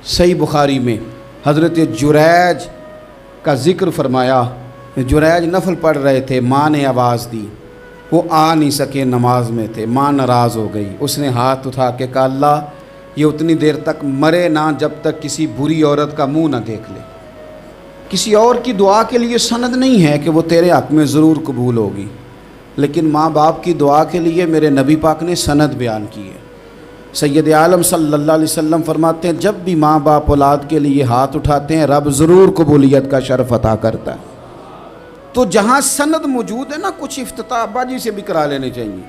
صحیح بخاری میں حضرت جریج کا ذکر فرمایا، جریج نفل پڑھ رہے تھے، ماں نے آواز دی، وہ آ نہیں سکے، نماز میں تھے، ماں ناراض ہو گئی، اس نے ہاتھ اٹھا کے کہا اللہ یہ اتنی دیر تک مرے نہ جب تک کسی بری عورت کا منہ نہ دیکھ لے۔ کسی اور کی دعا کے لیے سند نہیں ہے کہ وہ تیرے حق میں ضرور قبول ہوگی، لیکن ماں باپ کی دعا کے لیے میرے نبی پاک نے سند بیان کی ہے۔ سید عالم صلی اللہ علیہ وسلم فرماتے ہیں جب بھی ماں باپ اولاد کے لیے ہاتھ اٹھاتے ہیں رب ضرور قبولیت کا شرف عطا کرتا ہے۔ تو جہاں سند موجود ہے نا، کچھ افتتاح ابا جی سے بھی کرا لینے چاہیے،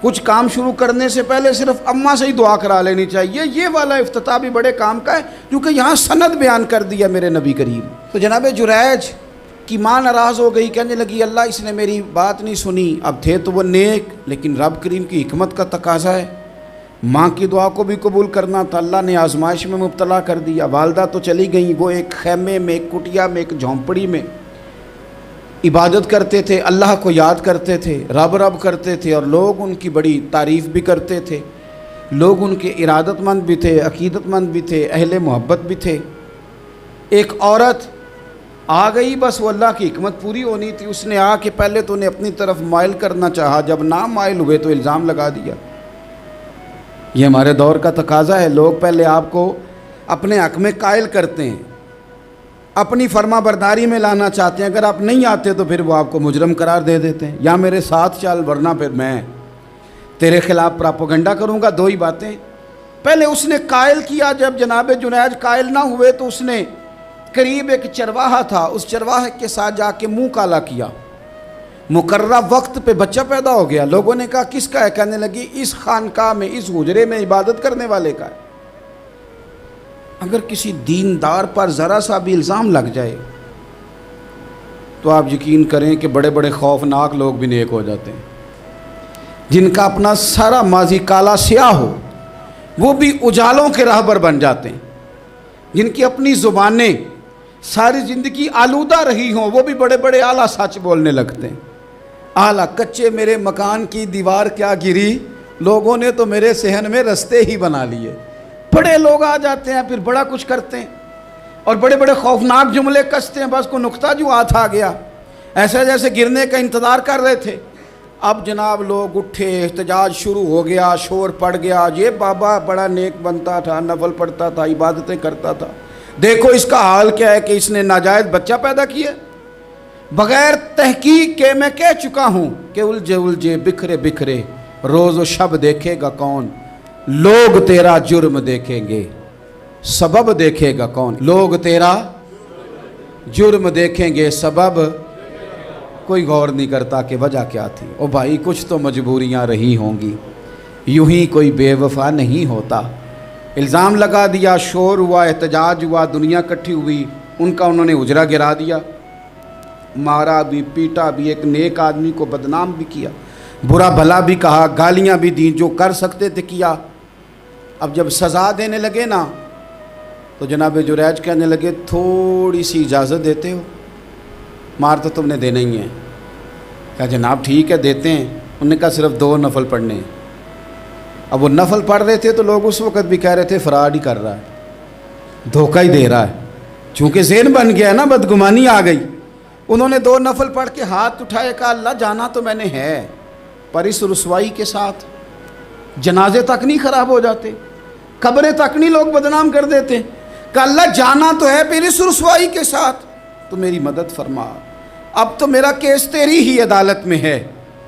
کچھ کام شروع کرنے سے پہلے صرف اماں سے ہی دعا کرا لینی چاہیے، یہ والا افتتاح بھی بڑے کام کا ہے کیونکہ یہاں سند بیان کر دیا میرے نبی کریم۔ تو جناب جریج کی ماں ناراض ہو گئی، کہنے لگی اللہ اس نے میری بات نہیں سنی۔ اب تھے تو وہ نیک، لیکن رب کریم کی حکمت کا تقاضا ہے، ماں کی دعا کو بھی قبول کرنا تھا، اللہ نے آزمائش میں مبتلا کر دیا۔ والدہ تو چلی گئیں، وہ ایک خیمے میں، ایک کٹیا میں، ایک جھونپڑی میں عبادت کرتے تھے، اللہ کو یاد کرتے تھے، رب رب کرتے تھے، اور لوگ ان کی بڑی تعریف بھی کرتے تھے، لوگ ان کے ارادت مند بھی تھے، عقیدت مند بھی تھے، اہل محبت بھی تھے۔ ایک عورت آ گئی، بس وہ اللہ کی حکمت پوری ہونی تھی، اس نے آ کے پہلے تو انہیں اپنی طرف مائل کرنا چاہا، جب نہ مائل ہوئے تو الزام لگا دیا۔ یہ ہمارے دور کا تقاضا ہے، لوگ پہلے آپ کو اپنے حق میں قائل کرتے ہیں، اپنی فرما برداری میں لانا چاہتے ہیں، اگر آپ نہیں آتے تو پھر وہ آپ کو مجرم قرار دے دیتے ہیں، یا میرے ساتھ چل ورنہ پھر میں تیرے خلاف پراپوگنڈا کروں گا۔ دو ہی باتیں، پہلے اس نے قائل کیا، جب جناب جنید قائل نہ ہوئے تو اس نے قریب ایک چرواہا تھا، اس چرواہے کے ساتھ جا کے منہ کالا کیا، مقررہ وقت پہ بچہ پیدا ہو گیا۔ لوگوں نے کہا کس کا ہے؟ کہنے لگی اس خانقاہ میں، اس حجرے میں عبادت کرنے والے کا ہے۔ اگر کسی دیندار پر ذرا سا بھی الزام لگ جائے تو آپ یقین کریں کہ بڑے بڑے خوفناک لوگ بھی نیک ہو جاتے ہیں، جن کا اپنا سارا ماضی کالا سیاہ ہو وہ بھی اجالوں کے راہبر بن جاتے ہیں، جن کی اپنی زبانیں ساری زندگی آلودہ رہی ہوں وہ بھی بڑے بڑے اعلیٰ سچ بولنے لگتے ہیں۔ اعلیٰ کچے میرے مکان کی دیوار کیا گری، لوگوں نے تو میرے صحن میں رستے ہی بنا لیے۔ بڑے لوگ آ جاتے ہیں پھر بڑا کچھ کرتے ہیں اور بڑے بڑے خوفناک جملے کستے ہیں، بس کو نقطہ جو ہاتھ آ گیا ایسے جیسے گرنے کا انتظار کر رہے تھے۔ اب جناب لوگ اٹھے، احتجاج شروع ہو گیا، شور پڑ گیا، یہ بابا بڑا نیک بنتا تھا، نفل پڑھتا تھا، عبادتیں کرتا تھا، دیکھو اس کا حال کیا ہے کہ اس نے ناجائز بچہ پیدا کیا۔ بغیر تحقیق کے میں کہہ چکا ہوں کہ الجھے الجھے بکھرے بکھرے روز و شب دیکھے گا کون، لوگ تیرا جرم دیکھیں گے سبب دیکھے گا کون، لوگ تیرا جرم دیکھیں گے سبب کوئی غور نہیں کرتا کہ وجہ کیا تھی۔ او بھائی کچھ تو مجبوریاں رہی ہوں گی، یوں ہی کوئی بے وفا نہیں ہوتا۔ الزام لگا دیا، شور ہوا، احتجاج ہوا، دنیا اکٹھی ہوئی، ان کا انہوں نے اجرا گرا دیا، مارا بھی، پیٹا بھی، ایک نیک آدمی کو بدنام بھی کیا، برا بھلا بھی کہا، گالیاں بھی دیں، جو کر سکتے تھے کیا۔ اب جب سزا دینے لگے نا تو جناب جریج کہنے لگے تھوڑی سی اجازت دیتے ہو، مار تو تم نے دینا ہی ہے۔ کہا جناب ٹھیک ہے دیتے ہیں۔ انہوں نے کہا صرف 2 نفل پڑھنے ہیں۔ اب وہ نفل پڑھ رہے تھے تو لوگ اس وقت بھی کہہ رہے تھے فراڈ ہی کر رہا ہے، دھوکہ ہی دے رہا ہے، چونکہ ذہن بن گیا نا، بدگمانی آ گئی۔ انہوں نے 2 نفل پڑھ کے ہاتھ اٹھائے، کہا اللہ جانا تو میں نے ہے، پر اس رسوائی کے ساتھ جنازے تک نہیں خراب ہو جاتے، قبریں تک نہیں لوگ بدنام کر دیتے، کہ اللہ جانا تو ہے پھر اس رسوائی کے ساتھ، تو میری مدد فرما، اب تو میرا کیس تیری ہی عدالت میں ہے،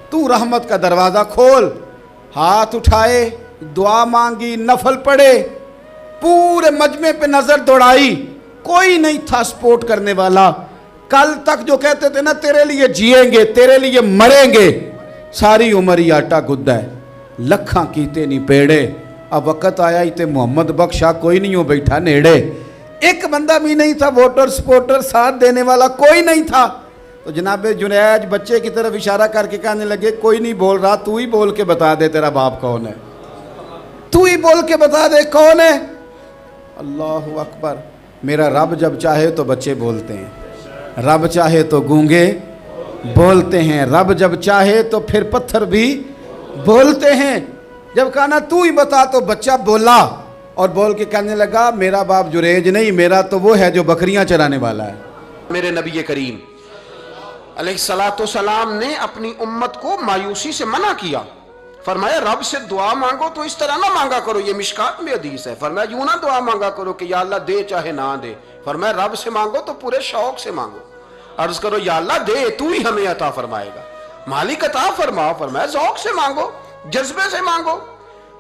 تو رحمت کا دروازہ کھول۔ ہاتھ اٹھائے، دعا مانگی، نفل پڑھے، پورے مجمع پہ نظر دوڑائی، کوئی نہیں تھا سپورٹ کرنے والا۔ کل تک جو کہتے تھے نا تیرے لیے جیئیں گے، تیرے لیے مریں گے، ساری عمر ہی آٹا گدہ ہے، لکھاں کیتے نہیں پیڑے، اب وقت آیا ہی تے محمد بخشا کوئی نہیں ہو بیٹھا نیڑے۔ ایک بندہ بھی نہیں تھا، ووٹر سپورٹر ساتھ دینے والا کوئی نہیں تھا۔ تو جناب جنید بچے کی طرف اشارہ کر کے کہنے لگے کوئی نہیں بول رہا، تو ہی بول کے بتا دے تیرا باپ کون ہے، تو ہی بول کے بتا دے کون ہے۔ اللہ اکبر۔ میرا رب جب چاہے تو بچے بولتے ہیں، رب چاہے تو گونگے بولتے ہیں، رب جب چاہے تو پھر پتھر بھی بولتے ہیں۔ جب کہا نا تو ہی بتا تو بچہ بولا، اور بول کے کہنے لگا میرا باپ جریج نہیں، میرا تو وہ ہے جو بکریاں چرانے والا ہے۔ میرے نبی کریم علیہ الصلوۃ والسلام نے اپنی امت کو مایوسی سے منع کیا، فرمایا رب سے دعا مانگو تو اس طرح نہ مانگا کرو، یہ مشکات میں حدیث ہے، فرمایا یوں نہ دعا مانگا کرو کہ یا اللہ دے چاہے نہ دے، فرمایا رب سے مانگو تو پورے شوق سے مانگو، عرض کرو یا اللہ دے تو ہی ہمیں عطا فرمائے گا، مالک عطا فرماؤ، فرمایا ذوق سے مانگو، جذبے سے مانگو۔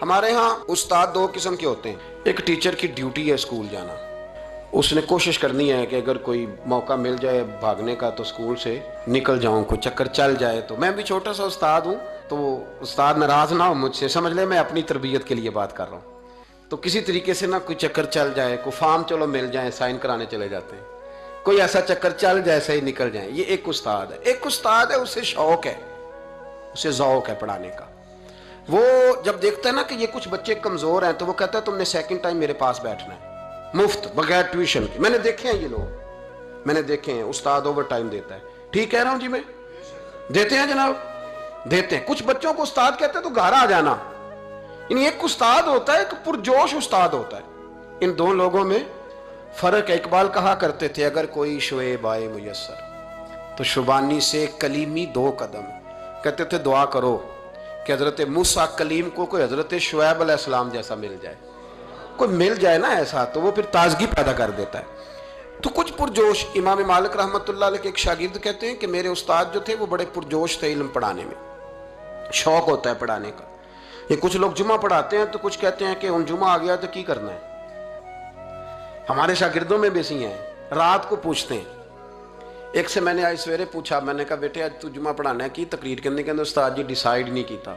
ہمارے ہاں استاد دو قسم کے ہوتے ہیں، ایک ٹیچر کی ڈیوٹی ہے اسکول جانا، اس نے کوشش کرنی ہے کہ اگر کوئی موقع مل جائے بھاگنے کا تو اسکول سے نکل جاؤں، کوئی چکر چل جائے تو۔ میں بھی چھوٹا سا استاد ہوں تو استاد ناراض نہ ہو مجھ سے، سمجھ لے میں اپنی تربیت کے لیے بات کر رہا ہوں، تو کسی طریقے سے نہ کوئی چکر چل جائے، کوئی فارم چلو مل جائیں، سائن کرانے چلے جاتے ہیں، کوئی ایسا چکر چل جائے صحیح نکل جائیں، یہ ایک استاد ہے۔ ایک استاد ہے اسے شوق ہے، اسے ذوق ہے پڑھانے کا، وہ جب دیکھتا ہے نا کہ یہ کچھ بچے کمزور ہیں تو وہ کہتا ہے تم نے سیکنڈ ٹائم میرے پاس بیٹھنا ہے مفت بغیر ٹیوشن کے۔ میں نے دیکھے ہیں یہ لوگ، میں نے دیکھے ہیں، استاد اوور ٹائم دیتا ہے، ٹھیک کہہ رہا ہوں جی میں؟ دیتے ہیں جناب، دیتے ہیں۔ کچھ بچوں کو استاد کہتے ہیں تو گھر آ جانا، یعنی ایک استاد ہوتا ہے، ایک پرجوش استاد ہوتا ہے، ان دو لوگوں میں فرق ہے۔ اقبال کہا کرتے تھے اگر کوئی شعیب آئے میسر تو شبانی سے کلیمی دو قدم، کہتے تھے دعا کرو کہ حضرت موسیٰ کلیم کو کوئی حضرت شعیب علیہ السلام جیسا مل جائے، کوئی مل جائے نا ایسا تو وہ پھر تازگی پیدا کر دیتا ہے۔ تو کچھ پرجوش، امام مالک رحمۃ اللہ علیہ کے ایک شاگرد کہتے ہیں کہ میرے استاد جو تھے وہ بڑے پرجوش تھے، علم پڑھانے میں شوق ہوتا ہے پڑھانے کا۔ یہ کچھ لوگ جمعہ پڑھاتے ہیں تو کچھ کہتے ہیں کہ ان جمعہ آ گیا تو کی کرنا ہے۔ ہمارے شاگردوں میں بھی ایسی ہیں، رات کو پوچھتے ہیں۔ ایک سے میں نے آج سویرے پوچھا، میں نے کہا بیٹے آج تو جمعہ پڑھانا ہے کی تقریر کرنے کے اندر، استاد جی ڈیسائیڈ نہیں کیتا۔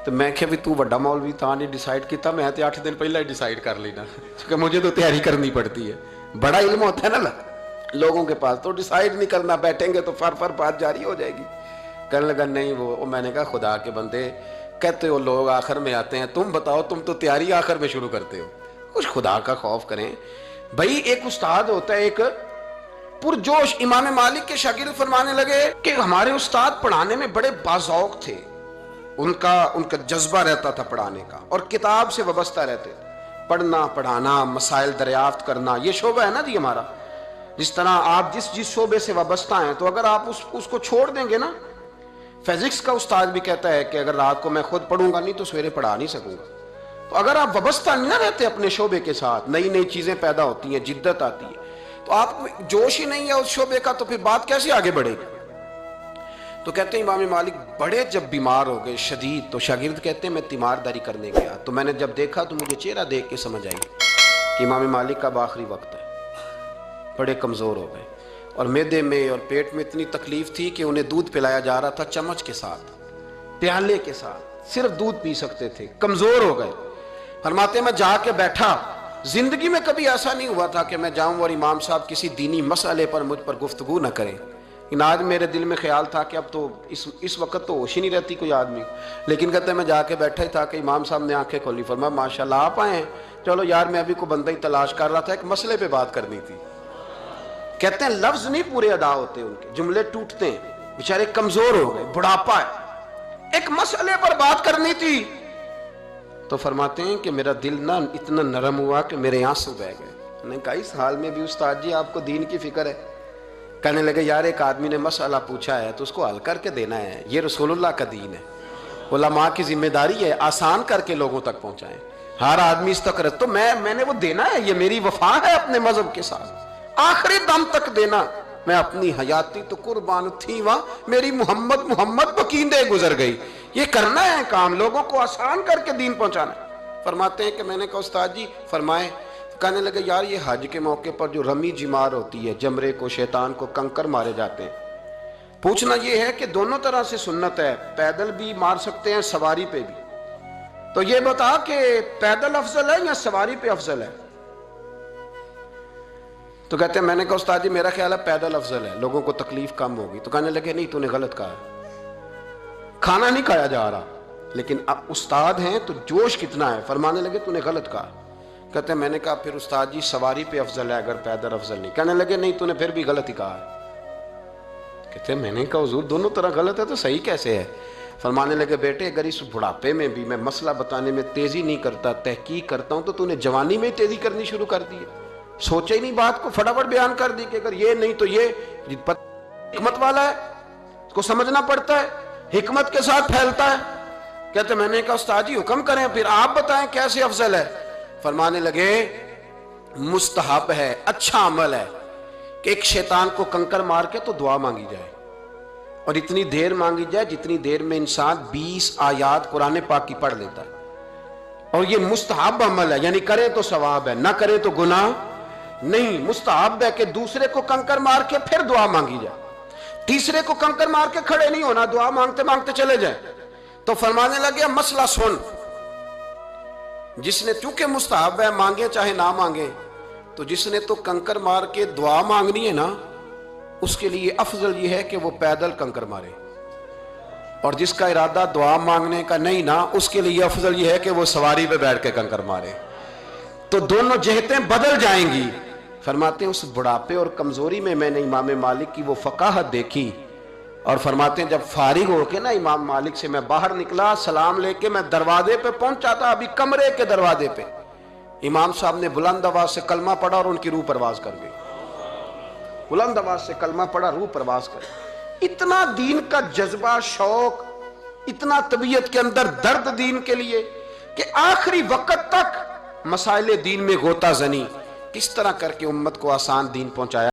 تو میں کہ بھی تو بڑا مولوی تھا نہیں ڈیسائیڈ کیتا، میں تے 8 دن پہلے ہی ڈیسائیڈ کر لینا، کیونکہ مجھے تو تیاری کرنی پڑتی ہے، بڑا علم ہوتا ہے نا لوگوں کے پاس، تو ڈیسائیڈ نہیں کرنا، بیٹھیں گے تو فر بات جاری ہو جائے گی۔ کہنے لگا نہیں وہ میں نے کہا خدا کے بندے کہتے ہو لوگ آخر میں آتے ہیں، تم بتاؤ تم تو تیاری آخر میں شروع کرتے ہو، کچھ خدا کا خوف کریں بھائی۔ ایک استاد ہوتا ہے ایک پرجوش۔ امام مالک کے شاگرد فرمانے لگے کہ ہمارے استاد پڑھانے میں بڑے باذوق تھے، ان کا جذبہ رہتا تھا پڑھانے کا، اور کتاب سے وابستہ رہتے تھے، پڑھنا پڑھانا مسائل دریافت کرنا، یہ شعبہ ہے نا جی ہمارا۔ جس طرح آپ جس شعبے سے وابستہ ہیں تو اگر آپ اس کو چھوڑ دیں گے نا، فزکس کا استاد بھی کہتا ہے کہ اگر رات کو میں خود پڑھوں گا نہیں تو سویرے پڑھا نہیں سکوں گا۔ تو اگر آپ وابستہ نہیں نہ رہتے اپنے شعبے کے ساتھ، نئی نئی چیزیں پیدا ہوتی ہیں، جدت آتی ہے، تو آپ کو جوش ہی نہیں ہے اس شعبے کا، تو پھر بات کیسے آگے بڑھے گی؟ تو کہتے ہیں امام مالک بڑے جب بیمار ہو گئے شدید، تو شاگرد کہتے ہیں میں تیمارداری کرنے گیا، تو میں نے جب دیکھا تو مجھے چہرہ دیکھ کے سمجھ آئی کہ امام مالک کا آخری وقت ہے، بڑے کمزور ہو گئے، اور معدے میں اور پیٹ میں اتنی تکلیف تھی کہ انہیں دودھ پلایا جا رہا تھا چمچ کے ساتھ، پیالے کے ساتھ، صرف دودھ پی سکتے تھے، کمزور ہو گئے۔ فرماتے ہیں میں جا کے بیٹھا، زندگی میں کبھی ایسا نہیں ہوا تھا کہ میں جاؤں اور امام صاحب کسی دینی مسئلے پر مجھ پر گفتگو نہ کریں، لیکن آج میرے دل میں خیال تھا کہ اب تو اس وقت تو ہوش ہی نہیں رہتی کوئی آدمی، لیکن کہتے ہیں میں جا کے بیٹھا ہی تھا کہ امام صاحب نے آنکھیں کھولی، فرمایا ماشاءاللہ آپ آئے ہیں، چلو یار میں ابھی کو بندہ ہی تلاش کر رہا تھا، ایک مسئلے پہ بات کرنی تھی۔ کہتے ہیں لفظ نہیں پورے ادا ہوتے، ان کے جملے ٹوٹتے ہیں، بیچارے کمزور ہو گئے، بڑھاپا ہے، ایک مسئلے پر بات کرنی تھی، تو فرماتے ہیں کہ میرا دل نہ اتنا نرم ہوا کہ میرے آنسو بہہ گئے۔ میں نے کہا اس حال میں بھی استاد جی آپ کو دین کی فکر ہے؟ کہنے لگے یار ایک آدمی نے مسئلہ پوچھا ہے تو اس کو حل کر کے دینا ہے، یہ رسول اللہ کا دین ہے، علماء کی ذمہ داری ہے آسان کر کے لوگوں تک پہنچائیں، ہر آدمی اس تک تو میں نے وہ دینا ہے، یہ میری وفا ہے اپنے مذہب کے ساتھ، آخری دم تک دینا۔ میں اپنی حیاتی تو قربان تھی وہاں، میری محمد بکیندے گزر گئی، یہ کرنا ہے کام، لوگوں کو آسان کر کے دین پہنچانا ہے۔ فرماتے ہیں کہ میں نے کہا استاد جی فرمائیں، کہنے لگے یار یہ حج کے موقع پر جو رمی جمار ہوتی ہے، جمرے کو شیطان کو کنکر مارے جاتے ہیں، پوچھنا یہ ہے کہ دونوں طرح سے سنت ہے، پیدل بھی مار سکتے ہیں سواری پہ بھی، تو یہ بتا کہ پیدل افضل ہے یا سواری پہ افضل ہے؟ تو کہتے ہیں میں نے کہا استاد جی میرا خیال ہے پیدل افضل ہے، لوگوں کو تکلیف کم ہوگی۔ تو کہنے لگے نہیں تو نے غلط کہا ہے، کھانا نہیں کھایا جا رہا، لیکن اب استاد ہیں تو جوش کتنا ہے، فرمانے لگے تو نے غلط کہا۔ کہتے ہیں میں نے کہا پھر استاد جی سواری پہ افضل ہے اگر پیدل افضل نہیں؟ کہنے لگے نہیں تو نے پھر بھی غلط ہی کہا ہے۔ کہتے ہیں میں نے کہا حضور دونوں طرح غلط ہے تو صحیح کیسے ہے؟ فرمانے لگے بیٹے اگر اس بڑھاپے میں بھی میں مسئلہ بتانے میں تیزی نہیں کرتا، تحقیق کرتا ہوں، تو نے جوانی میں تیزی کرنی شروع کر دی ہے، سوچے ہی نہیں بات کو، فٹافٹ بیان کر دی کہ اگر یہ نہیں تو یہ حکمت والا ہے، اس کو سمجھنا پڑتا ہے، حکمت کے ساتھ پھیلتا ہے۔ کہتے میں نے کہا استاد جی حکم کریں، پھر آپ بتائیں کیسے افضل ہے۔ فرمانے لگے مستحب ہے، اچھا عمل ہے کہ ایک شیطان کو کنکر مار کے تو دعا مانگی جائے، اور اتنی دیر مانگی جائے جتنی دیر میں انسان 20 آیات قرآن پاک کی پڑھ لیتا ہے، اور یہ مستحب عمل ہے، یعنی کرے تو ثواب ہے، نہ کرے تو گناہ نہیں۔ مستحب ہے کہ دوسرے کو کنکر مار کے پھر دعا مانگی جائے، تیسرے کو کنکر مار کے کھڑے نہیں ہونا، دعا مانگتے مانگتے چلے جائیں۔ تو فرمانے لگے مسئلہ سن، جس نے چونکہ مستحب ہے مانگے چاہے نہ مانگے، تو جس نے تو کنکر مار کے دعا مانگنی ہے نا، اس کے لیے افضل یہ ہے کہ وہ پیدل کنکر مارے، اور جس کا ارادہ دعا مانگنے کا نہیں نا، اس کے لیے افضل یہ ہے کہ وہ سواری پہ بیٹھ کے کنکر مارے، تو دونوں جہتیں بدل جائیں گی۔ فرماتے ہیں اس بڑھاپے اور کمزوری میں میں نے امام مالک کی وہ فقاہت دیکھی، اور فرماتے ہیں جب فارغ ہو کے نا امام مالک سے میں باہر نکلا، سلام لے کے میں دروازے پہ پہنچا تھا، ابھی کمرے کے دروازے پہ امام صاحب نے بلند آواز سے کلمہ پڑھا اور ان کی روح پرواز کر گئی، بلند آواز سے کلمہ پڑھا، روح پرواز کر گئی۔ اتنا دین کا جذبہ، شوق، اتنا طبیعت کے اندر درد دین کے لیے کہ آخری وقت تک مسائل دین میں غوطہ زنی، کس طرح کر کے امت کو آسان دین پہنچایا۔